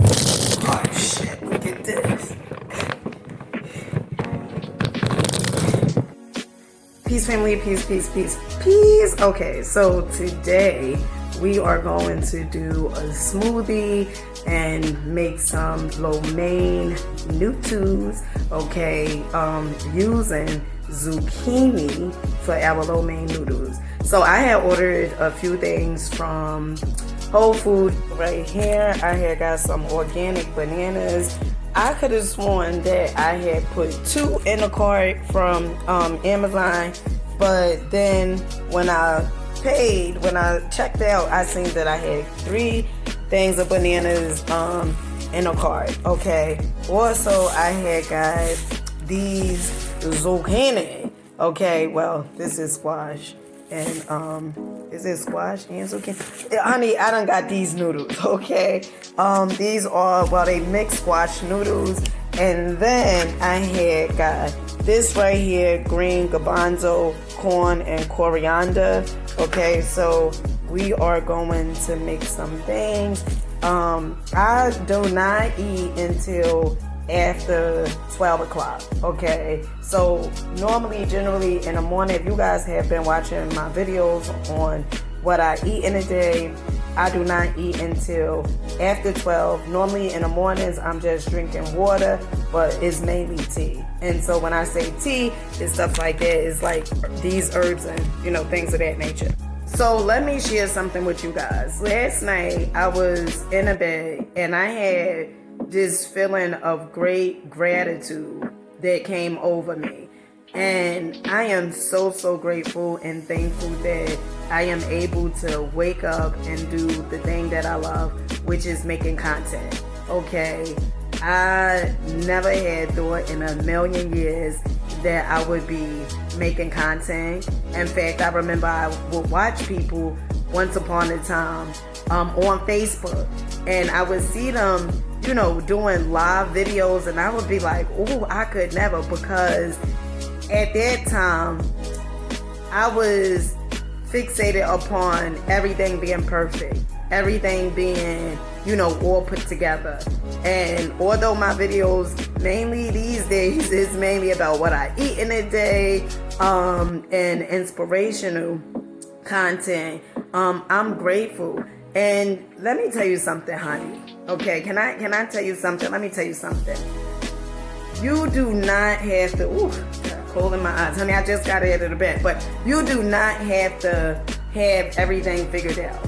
Oh shit, look at this. Peace, family, peace, peace, peace, peace. Okay, so today we are going to do a smoothie and make some lo mein noodles, okay, using zucchini for our lo mein noodles. So I had ordered a few things from Whole Foods. Right here, I had got some organic bananas. I could have sworn that I had put 2 in the cart from Amazon, but then when I checked out, I seen that I had 3 things of bananas in a cart. Okay. Also, I had got these zucchini. Okay. Well, this is squash. And is it squash and zucchini? Yeah, honey, I done got these noodles, okay? These are, well, they mixed squash noodles. And then I had got this right here, green garbanzo, corn, and coriander. Okay, so we are going to make some things. I do not eat until after 12 o'clock, okay? So normally, generally in the morning, if you guys have been watching my videos on what I eat in a day, I do not eat until after 12. Normally in the mornings, I'm just drinking water, but it's mainly tea. And so when I say tea, it's stuff like that. It's like these herbs and, things of that nature. So let me share something with you guys. Last night, I was in a bed and I had this feeling of great gratitude that came over me. And I am so, so grateful and thankful that I am able to wake up and do the thing that I love, which is making content. Okay. I never had thought in a million years that I would be making content. In fact, I remember I would watch people once upon a time on Facebook, and I would see them doing live videos, and I would be like, oh, I could never, because at that time, I was fixated upon everything being perfect, everything being, all put together. And although my videos mainly these days is mainly about what I eat in a day, and inspirational content, I'm grateful. And let me tell you something, honey. Okay, can I tell you something? Let me tell you something. You do not have to, cold in my eyes. Honey, I just got out of the bed. But you do not have to have everything figured out.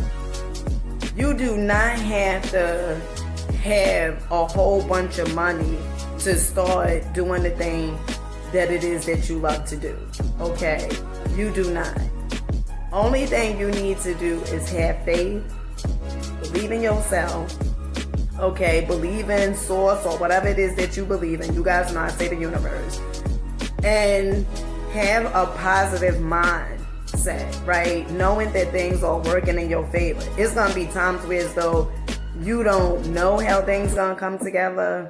You do not have to have a whole bunch of money to start doing the thing that it is that you love to do. Okay? You do not. Only thing you need to do is have faith, believe in yourself, okay, believe in source or whatever it is that you believe in. You guys know I say the universe. And have a positive mindset, right? Knowing that things are working in your favor. It's going to be times where as though you don't know how things going to come together,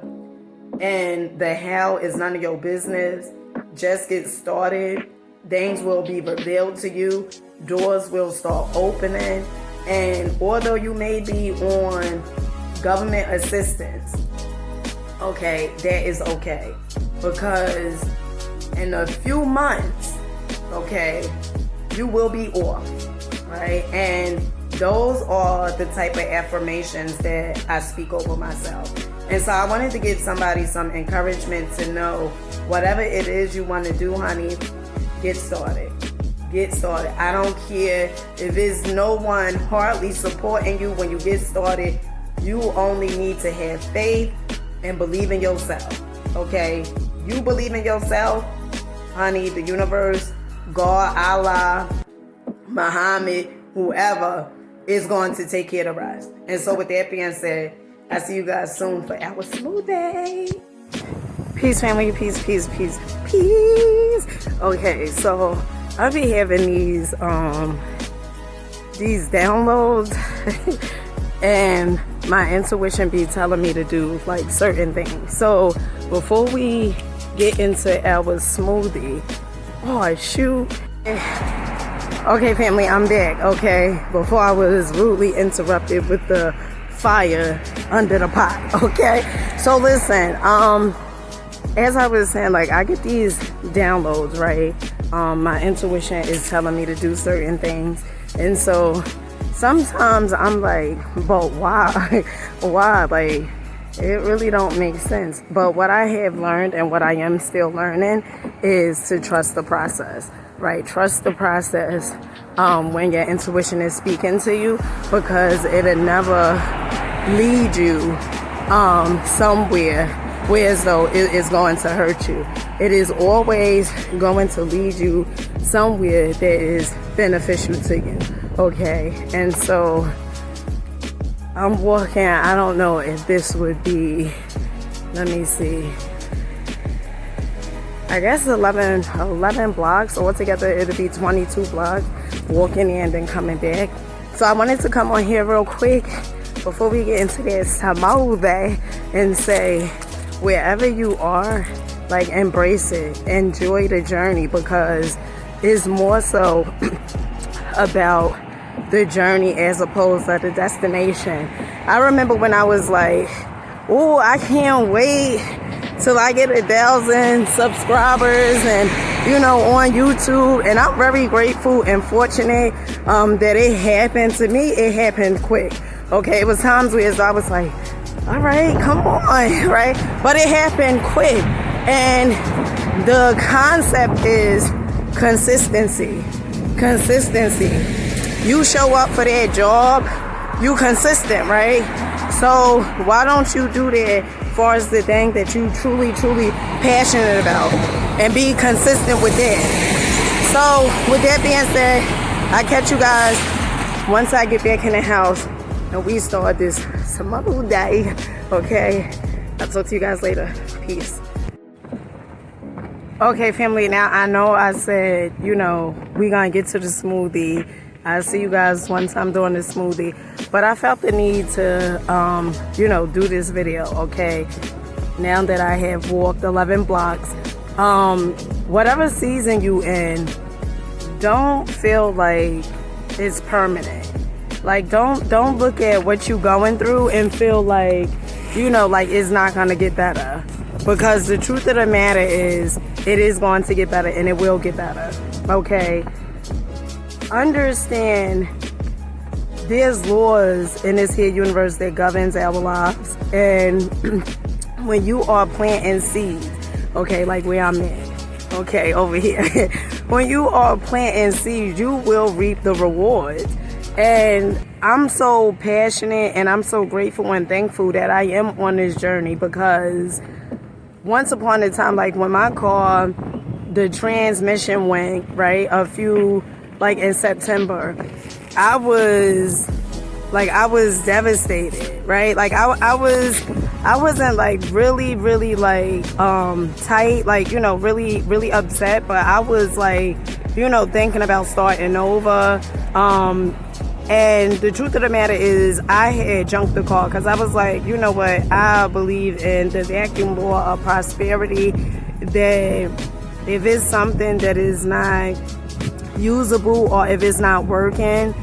and the how is none of your business. Just get started. Things will be revealed to you. Doors will start opening. And although you may be on government assistance, okay, that is okay. Because in a few months, okay, you will be off, right? And those are the type of affirmations that I speak over myself. And so I wanted to give somebody some encouragement to know whatever it is you want to do, honey, get started. Get started. I don't care if there's no one hardly supporting you when you get started. You only need to have faith and believe in yourself. Okay? You believe in yourself, honey, the universe, God, Allah, Muhammad, whoever is going to take care of the rest. And so with that being said, I see you guys soon for our smoothie. Peace, family. Peace, peace, peace, peace. Okay, so I'll be having these downloads and my intuition be telling me to do like certain things. So before we get into our smoothie, oh shoot. Okay, family, I'm back. Okay, before I was rudely interrupted with the fire under the pot. Okay, so listen, as I was saying, like, I get these downloads, right? My intuition is telling me to do certain things, and so sometimes I'm like, but why? Why? Like, it really don't make sense. But what I have learned and what I am still learning is to trust the process, right? Trust the process when your intuition is speaking to you, because it'll never lead you somewhere where as though it is going to hurt you. It is always going to lead you somewhere that is beneficial to you, okay? And so I'm walking, I don't know if this would be, let me see, I guess 11 blocks. Altogether it'll be 22 blocks, walking in and then coming back. So I wanted to come on here real quick before we get into this smoothie and say, wherever you are, like, embrace it, enjoy the journey, because it's more so about the journey as opposed to the destination. I remember when I was like, oh, I can't wait till I get 1,000 subscribers and, you know, on YouTube. And I'm very grateful and fortunate that it happened to me. It happened quick. Okay, it was times where I was like, all right, come on, right? But it happened quick. And the concept is consistency. Consistency. You show up for that job, you consistent, right? So why don't you do that as far as the thing that you truly passionate about, and be consistent with that? So with that being said, I catch you guys once I get back in the house and we start this smoothie day, okay? I'll talk to you guys later. Peace. Okay, family, now I know I said, you know, we gonna get to the smoothie. I see you guys once I'm doing the smoothie, but I felt the need to, you know, do this video, okay? Now that I have walked 11 blocks, whatever season you in, don't feel like it's permanent. Like, don't look at what you going through and feel like, you know, like it's not gonna get better. Because the truth of the matter is, it is going to get better, and it will get better, okay? Understand there's laws in this here universe that governs our lives, and when you are planting seeds, okay, like where I'm at, okay, over here, when you are planting seeds, you will reap the rewards. And I'm so passionate and I'm so grateful and thankful that I am on this journey, because once upon a time, like when my car, the transmission went, right, like in September, I was devastated, right? Like I wasn't like really like tight, like, you know, really upset, but I was like, you know, thinking about starting over. And the truth of the matter is, I had junked the car because I was like, you know what, I believe in the vacuum law of prosperity, that if it's something that is not usable or if it's not working,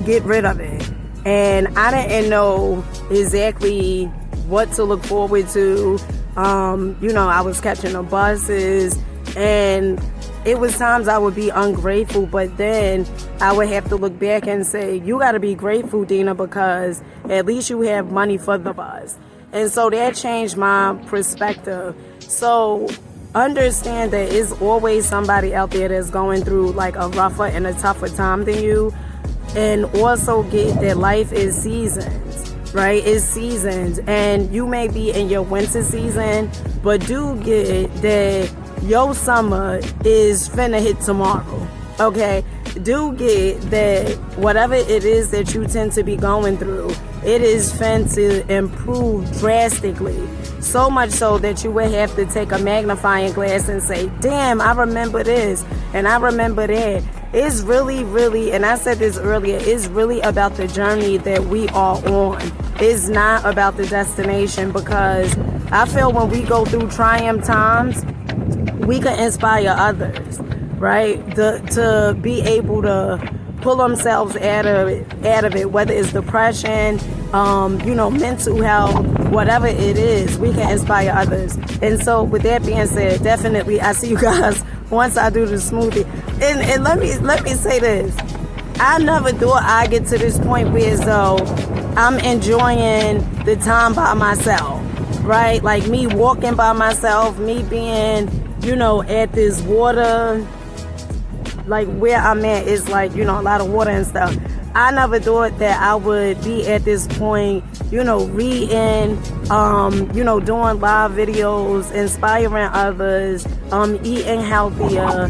get rid of it. And I didn't know exactly what to look forward to. You know, I was catching the buses, and it was times I would be ungrateful, but then I would have to look back and say, you got to be grateful, Dina, because at least you have money for the bus. And so that changed my perspective. So understand that it's always somebody out there that's going through like a rougher and a tougher time than you. And also get that life is seasons, right? It's seasons. And you may be in your winter season, but do get that your summer is finna hit tomorrow, okay? Do get that whatever it is that you tend to be going through, it is fin to improve drastically. So much so that you would have to take a magnifying glass and say, damn, I remember this and I remember that. It's really, and I said this earlier, it's really about the journey that we are on. It's not about the destination, because I feel when we go through triumph times, we can inspire others, right? To be able to pull themselves out of it, whether it's depression, mental health, whatever it is, we can inspire others. And so with that being said, definitely I see you guys once I do the smoothie. And let me say this. I never thought I'd get to this point where so I'm enjoying the time by myself, right? Like me walking by myself, me being, at this water, like where I'm at is like, a lot of water and stuff. I never thought that I would be at this point, reading, doing live videos, inspiring others, eating healthier,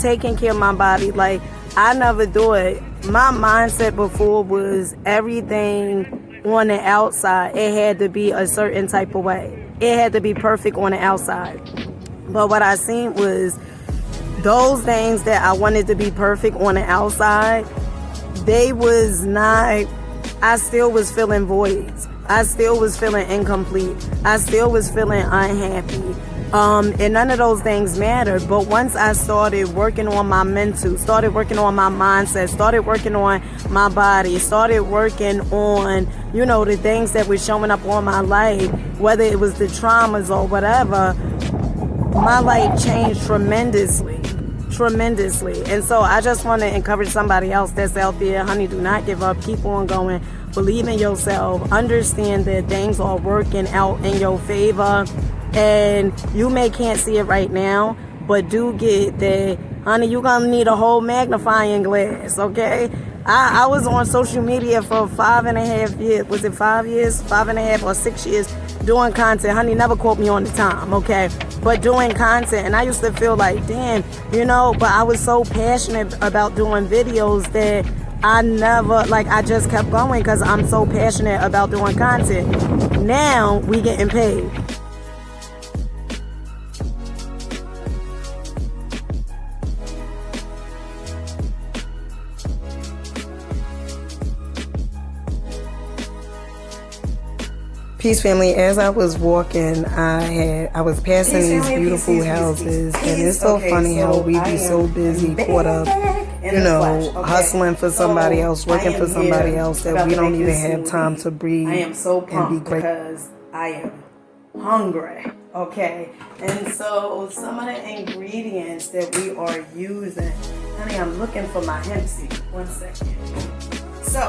taking care of my body. Like, I never thought, my mindset before was everything on the outside, it had to be a certain type of way. It had to be perfect on the outside. But what I seen was those things that I wanted to be perfect on the outside, they was not, I still was feeling voids. I still was feeling incomplete. I still was feeling unhappy. And none of those things mattered. But once I started working on my mental, started working on my mindset, started working on my body, started working on, the things that were showing up on my life, whether it was the traumas or whatever, my life changed tremendously. And so I just want to encourage somebody else that's out there, honey, do not give up. Keep on going. Believe in yourself. Understand that things are working out in your favor. And you can't see it right now, but do get that, honey, you're going to need a whole magnifying glass, okay? I was on social media for 5.5 years. Was it 5 years? 5.5 or 6 years doing content. Honey, never quote me on the time, okay? But doing content. And I used to feel like, damn, but I was so passionate about doing videos that I never, I just kept going because I'm so passionate about doing content. Now we getting paid. Peace family, as I was walking, I was passing these beautiful houses, and it's so funny how we be so busy, caught up, hustling for somebody else, working for somebody else, that we don't even have time to breathe. I am so pumped because I am hungry, okay? And so some of the ingredients that we are using, honey, I'm looking for my hemp seed. 1 second. So,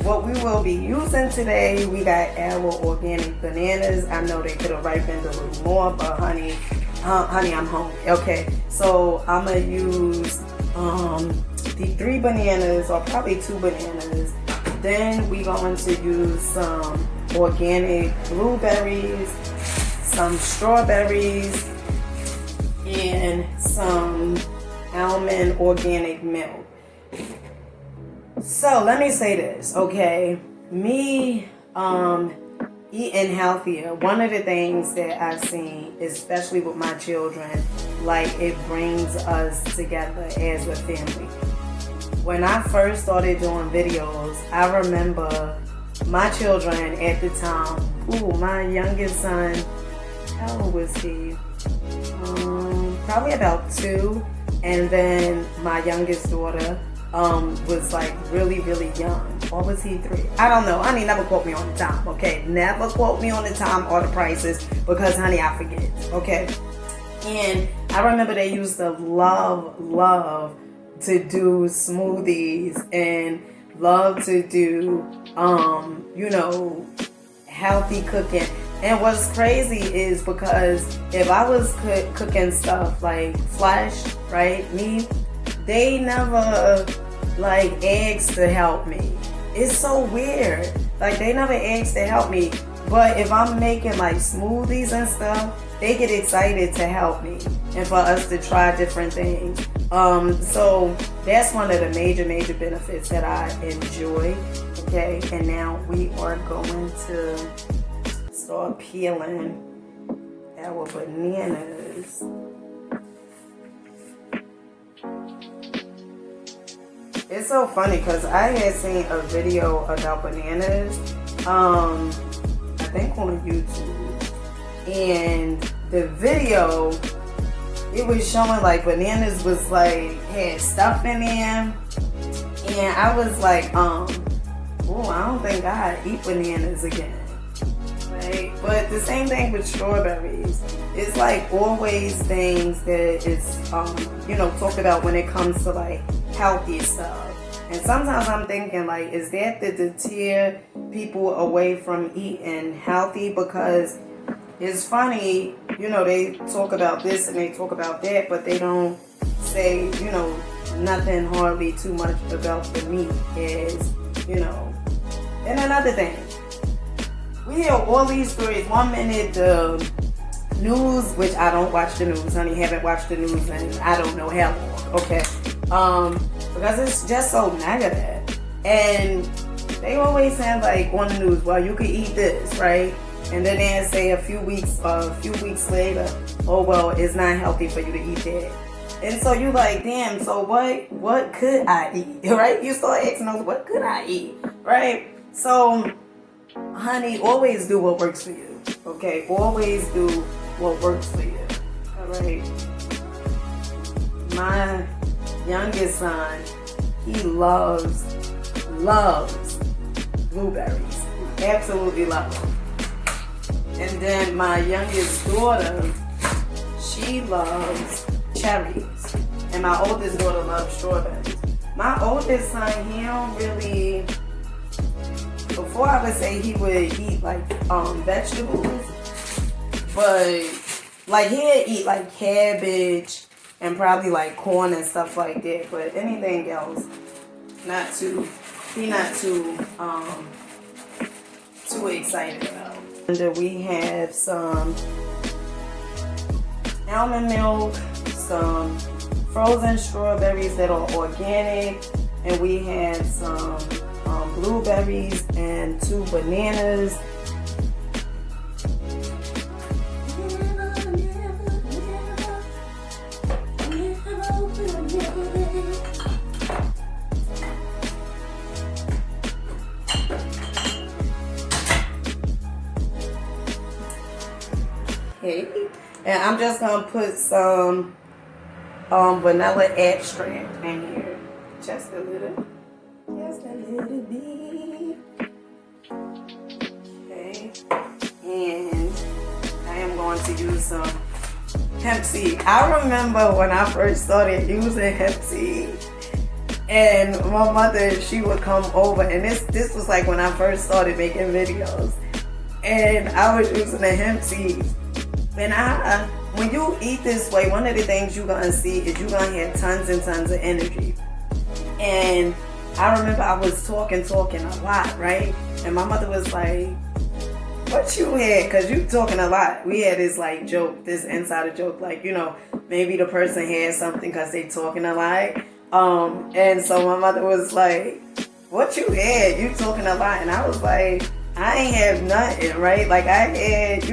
what we will be using today, we got our organic bananas. I know they could have ripened a little more, but honey, I'm hungry. Okay, so I'm gonna use the 3 bananas, or probably 2 bananas. Then we going to use some organic blueberries, some strawberries, and some almond organic milk. So let me say this, okay? Me eating healthier, one of the things that I've seen, especially with my children, it brings us together as a family. When I first started doing videos, I remember my children at the time, my youngest son, how old was he? Probably about 2, and then my youngest daughter was really, really young. Or was he 3? I don't know. Honey, never quote me on the time, okay? Never quote me on the time or the prices, because, honey, I forget, okay? And I remember they used to love to do smoothies and love to do, healthy cooking. And what's crazy is because if I was cooking stuff like flesh, right, meat, they never asked to help me. It's so weird. They never asked to help me. But if I'm making smoothies and stuff, they get excited to help me and for us to try different things. So that's one of the major benefits that I enjoy. Okay, and now we are going to start peeling our bananas. It's so funny because I had seen a video about bananas, I think on YouTube, and the video, it was showing bananas was had stuff in them, and I was oh, I don't think I eat bananas again. Right? But the same thing with strawberries. It's like always things that is, talked about when it comes to like healthy stuff. And sometimes I'm thinking like, is that to deter people away from eating healthy? Because it's funny, they talk about this and they talk about that, but they don't say, nothing hardly too much about the meat is, And another thing, we hear all these stories. 1 minute the news, which I don't watch the news, honey, haven't watched the news in I don't know how long, okay? Because it's just so negative. And they always say like on the news, well, you could eat this, right? And then they say a few weeks later, oh well, it's not healthy for you to eat that. And so you like, damn, so what could I eat? Right? You start asking those, what could I eat? Right? So honey, always do what works for you. Okay? Always do what works for you. Alright. My youngest son, he loves blueberries. Absolutely loves them. And then my youngest daughter, she loves cherries. And my oldest daughter loves strawberries. My oldest son, he don't really, before I would say he would eat like vegetables, but like he'd eat like cabbage and probably like corn and stuff like that, but anything else, he not too excited about. And we have some almond milk, some frozen strawberries that are organic, and we have some blueberries and 2 bananas. Okay, and I'm just gonna put some vanilla extract in here, just a little bit. Okay, and I am going to use some hemp seed. I remember when I first started using hemp seed, and my mother, she would come over, and this was like when I first started making videos, and I was using the hemp seed. And when you eat this way, one of the things you're gonna see is you're gonna have tons and tons of energy. And I remember I was talking a lot, right? And my mother was like, what you had? Cause you talking a lot. We had this like joke, this insider joke, like, maybe the person had something cause they talking a lot. And so my mother was like, what you had? You talking a lot. And I was like, I ain't have nothing, right? Like I had,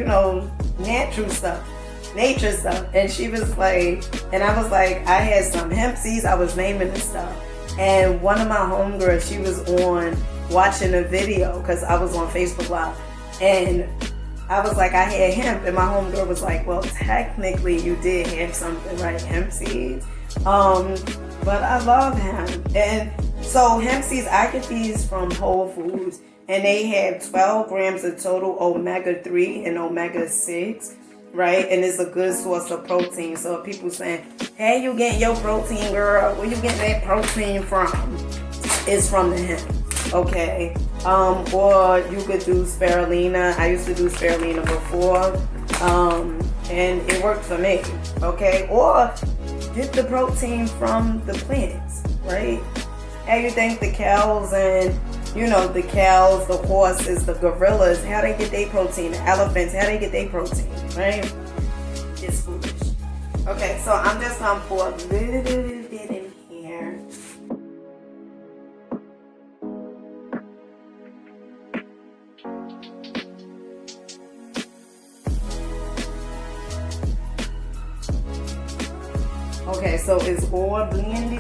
natural stuff, nature stuff. And she was like, and I was like, I had some hemp seeds, I was naming this stuff. And one of my homegirls, she was on watching a video, because I was on Facebook Live. And I was like, I had hemp. And my homegirl was like, well, technically you did have something, right? Hemp seeds. But I love hemp. And so hemp seeds, I get these from Whole Foods. And they have 12 grams of total omega-3 and omega-6, right? And it's a good source of protein. So if people saying, hey, you getting your protein, girl? Where you getting that protein from? It's from the hemp, okay? Or you could do spirulina. I used to do spirulina before, and it worked for me, okay? Or get the protein from the plants, right? How you think the cows and the cows, the horses, the gorillas, how they get their protein, the elephants, how they get their protein, right? It's foolish. Okay, so I'm just gonna pour a little bit in here. Okay, so it's all blended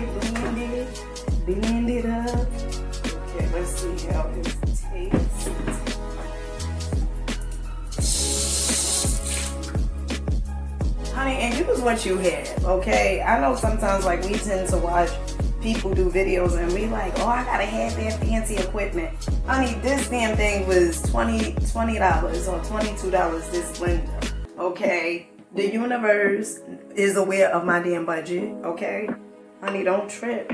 up. Okay, let's see how this tastes. Honey, and use what you have, okay? I know sometimes like we tend to watch people do videos and we like, oh, I gotta have that fancy equipment. Honey, this damn thing was $20 or $22, this blender, okay? The universe is aware of my damn budget, okay? Honey, don't trip.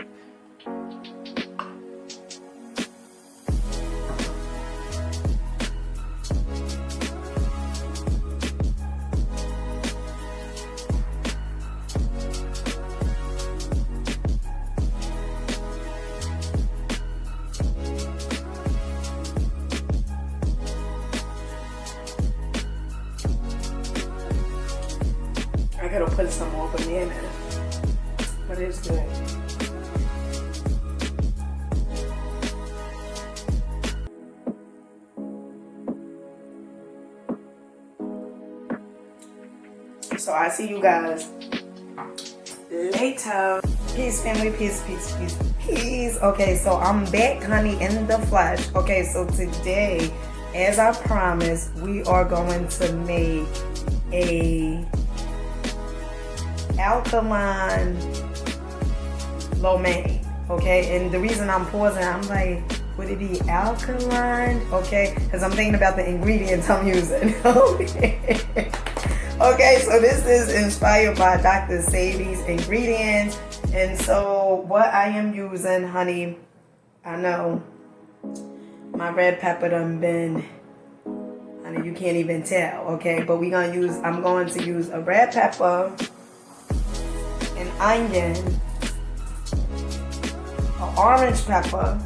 I gotta put some more banana, but it's good. So I see you guys later. Peace, family. Peace, peace, peace, peace. Okay, so I'm back, honey, in the flesh. Okay, so today, as I promised, we are going to make a alkaline lo mein. Okay, and the reason I'm pausing, I'm like, would it be alkaline? Okay, because I'm thinking about the ingredients I'm using. Okay, so this is inspired by Dr. Sadie's ingredients. And so what I am using, honey, I know my red pepper done been, honey, you can't even tell, okay? But I'm going to use a red pepper, an onion, an orange pepper,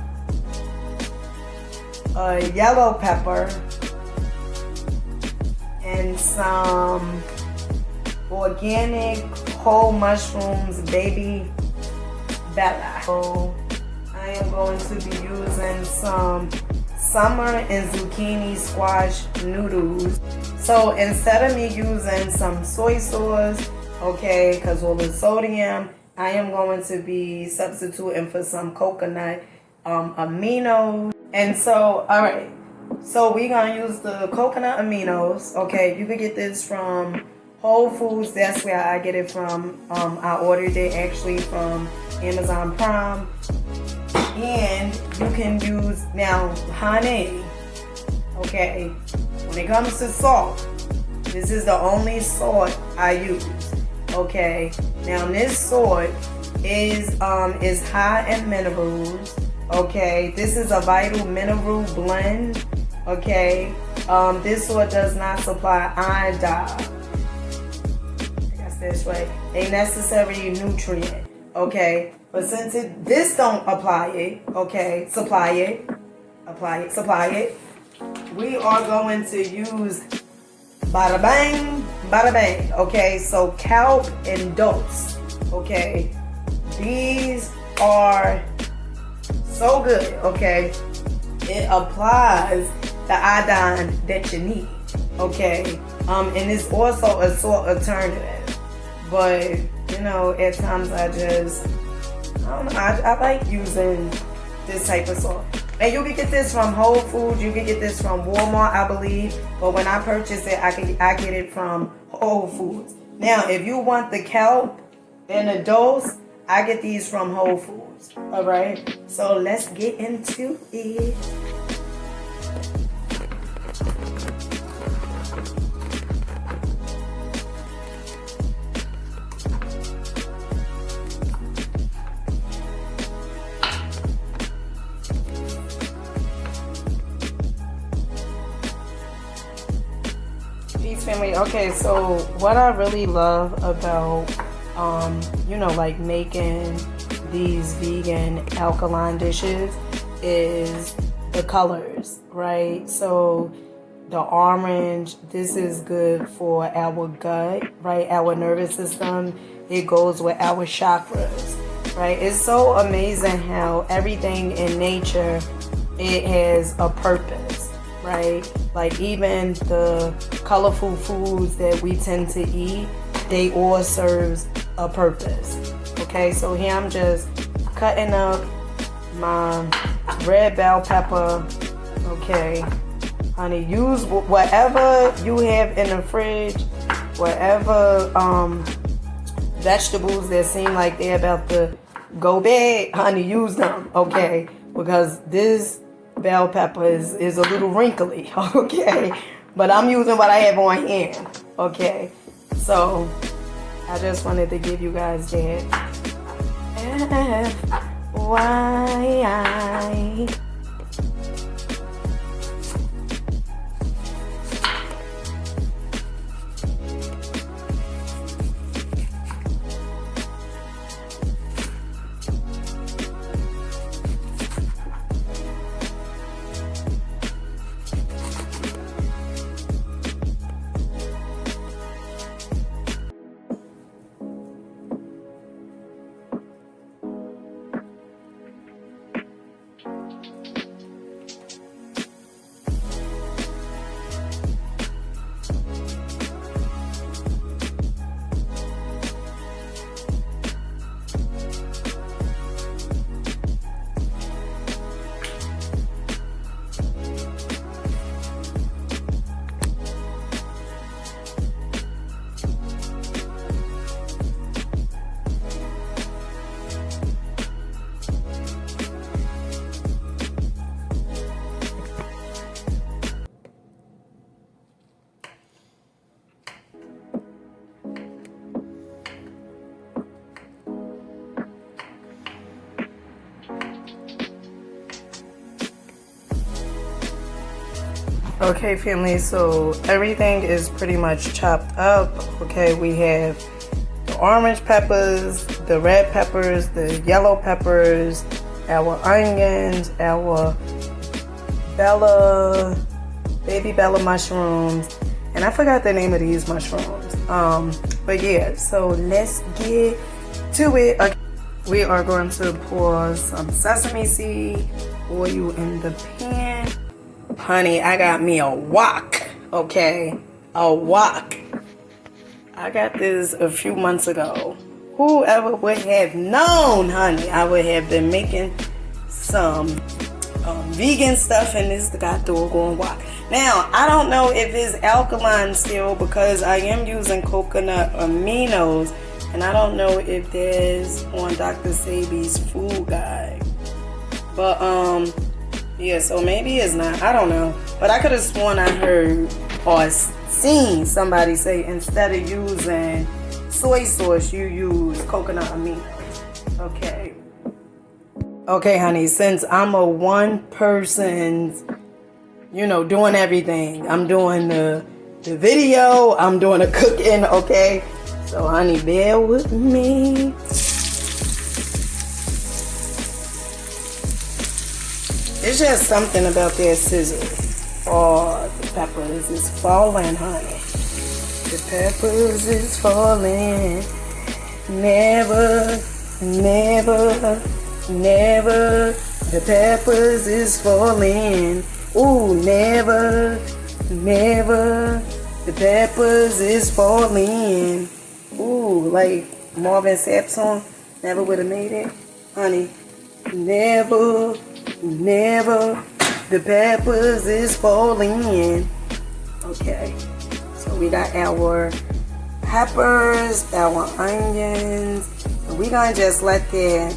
a yellow pepper, and some organic whole mushrooms, baby bella. So I am going to be using some summer and zucchini squash noodles. So instead of me using some soy sauce, okay, because all the sodium, I am going to be substituting for some coconut aminos. And so, all right, so we're going to use the coconut aminos, okay? You can get this from Whole Foods. That's where I get it from. I ordered it actually from Amazon Prime. And you can use, now, honey, okay, when it comes to salt, this is the only salt I use, okay? Now, this salt is high in minerals, okay? This is a vital mineral blend, okay? This salt does not supply iodine. I guess that's right. A necessary nutrient, okay? But since this don't apply it, okay, supply it, we are going to use bada bang, okay? So kelp and dose, okay? These are so good, okay? It applies the iodine that you need, okay? And it's also a salt alternative. But, you know, at times I don't know, I like using this type of salt. And you can get this from Whole Foods, you can get this from Walmart, I believe. But when I purchase it, I get it from Whole Foods. Now, if you want the kelp and the dose, I get these from Whole Foods. All right, so let's get into it. Peace, family. Okay, so what I really love about you know, like making these vegan alkaline dishes is the colors, right? So the orange, this is good for our gut, right? Our nervous system. It goes with our chakras, right? It's so amazing how everything in nature, it has a purpose, right? Like even the colorful foods that we tend to eat, they all serve a purpose. Okay, so here I'm just cutting up my red bell pepper. Okay, honey, use whatever you have in the fridge, whatever vegetables that seem like they're about to go big, honey, use them, okay? Because this bell pepper is a little wrinkly, okay? But I'm using what I have on hand, okay? So I just wanted to give you guys that. FYI. Okay, family, so everything is pretty much chopped up. Okay, we have the orange peppers, the red peppers, the yellow peppers, our onions, our baby bella mushrooms, and I forgot the name of these mushrooms. But yeah, so let's get to it. Okay. We are going to pour some sesame seed oil in the pan. Honey, I got me a wok, okay? A wok. I got this a few months ago. Whoever would have known, honey, I would have been making some vegan stuff in this doggone wok. Now, I don't know if it's alkaline still because I am using coconut aminos, and I don't know if there's on Dr. Sebi's food guide. But, yeah, so maybe it's not. I don't know. But I could have sworn I heard or seen somebody say instead of using soy sauce, you use coconut aminos. Okay. Okay, honey, since I'm a one person, doing everything. I'm doing the video. I'm doing the cooking, okay? So, honey, bear with me. It's just something about their scissors. Oh, the peppers is falling, honey. The peppers is falling. Never, never, never. The peppers is falling. Ooh, never, never. The peppers is falling. Ooh, like Marvin Sapp song. Never would have made it, honey. Never. Never, the peppers is falling. Okay, so we got our peppers, our onions, and we gonna just let that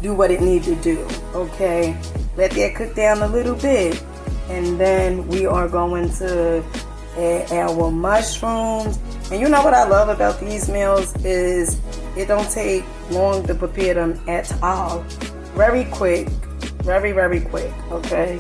do what it need to do, okay? Let that cook down a little bit, and then we are going to add our mushrooms. And you know what I love about these meals is it don't take long to prepare them at all. Very quick. Very, very quick, okay?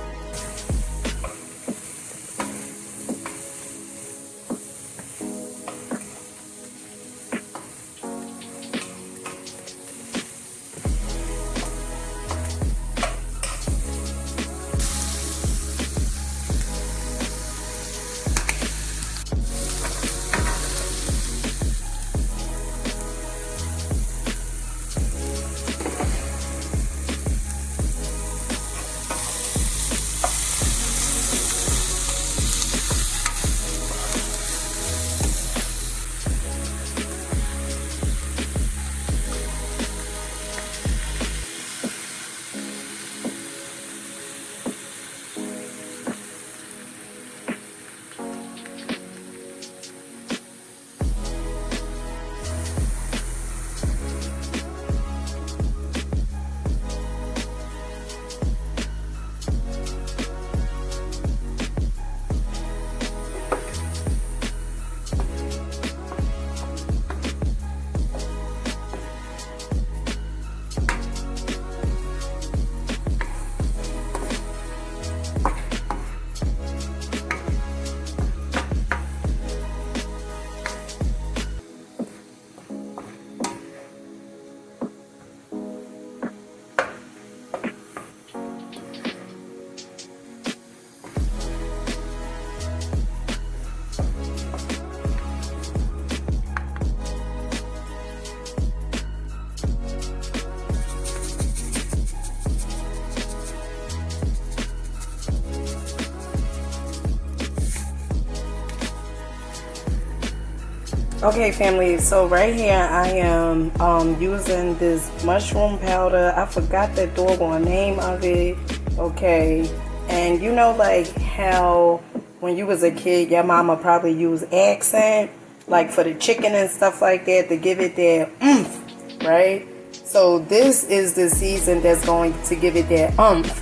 Okay, family, so right here I am using this mushroom powder. I forgot the doggone name of it. Okay, and you know like how when you was a kid your mama probably used accent like for the chicken and stuff like that to give it that oomph, right? So this is the season that's going to give it that oomph.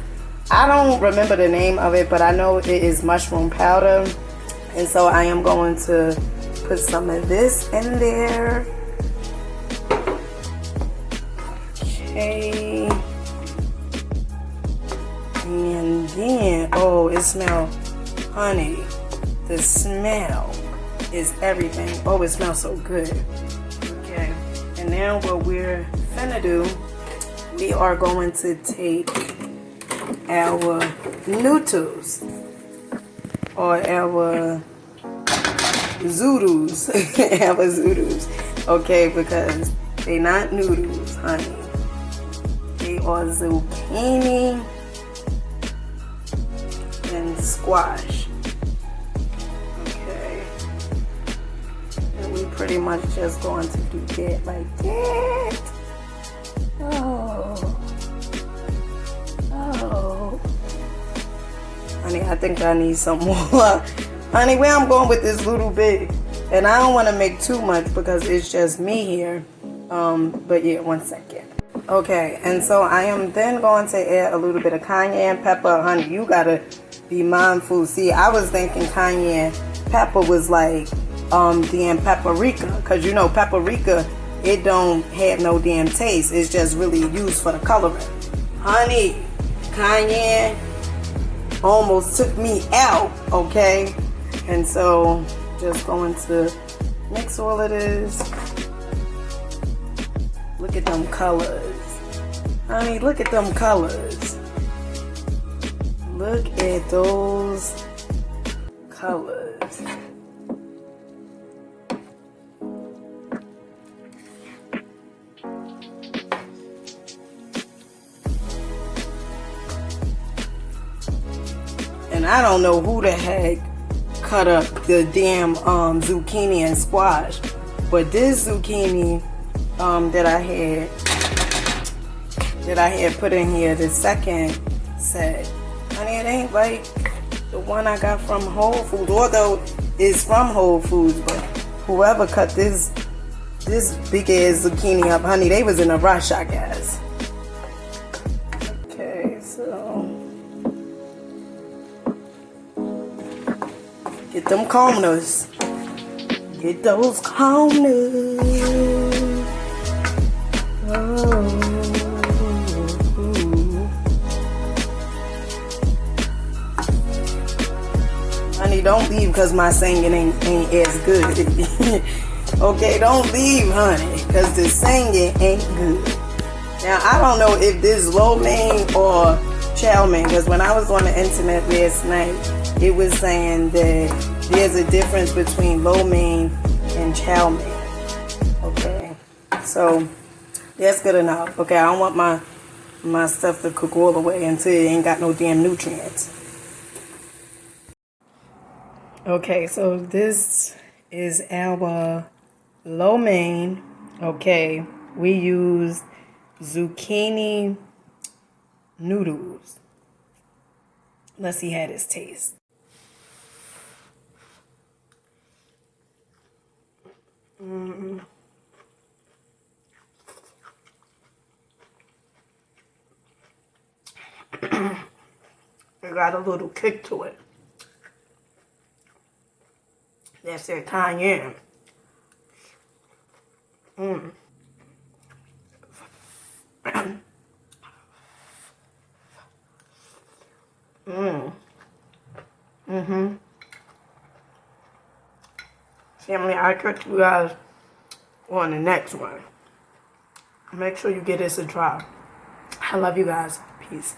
I don't remember the name of it, but I know it is mushroom powder, and so I am going to put some of this in there. Okay. And then, oh, it smells, honey, the smell is everything. Oh, it smells so good. Okay. And now what we're finna do, we are going to take our noodles or our zoodles, our zoodles, okay, because they not noodles, honey. They are zucchini and squash. Okay, and we pretty much just going to do that like that. Oh, honey, I think I need some more. Honey, where I'm going with this little bit, and I don't want to make too much because it's just me here. But yeah, 1 second. Okay, and so I am then going to add a little bit of cayenne pepper. Honey, you gotta be mindful. See, I was thinking cayenne pepper was like damn paprika, because you know paprika, it don't have no damn taste. It's just really used for the coloring. Honey, cayenne almost took me out, okay? And so just going to mix all of this. Look at them colors. Honey, look at them colors. Look at those colors. And I don't know who the heck cut up the damn zucchini and squash, but this zucchini that I had put in here, the second set, honey, it ain't like the one I got from Whole Foods, although it's from Whole Foods, but whoever cut this big ass zucchini up, honey, they was in a rush, I guess. Okay, so get them corners. Get those corners. Oh. Honey, don't leave because my singing ain't as good. Okay, don't leave, honey, because the singing ain't good. Now, I don't know if this lo mein or chow mein, because when I was on the internet last night, it was saying that there's a difference between lo mein and chow mein. Okay, so that's good enough. Okay, I don't want my stuff to cook all the way until it ain't got no damn nutrients. Okay, so this is our lo mein. Okay, we use zucchini noodles. Let's see how this tastes. It got a little kick to it. That's that cayenne. Family, I'll catch you guys on the next one. Make sure you give this a try. I love you guys. Peace.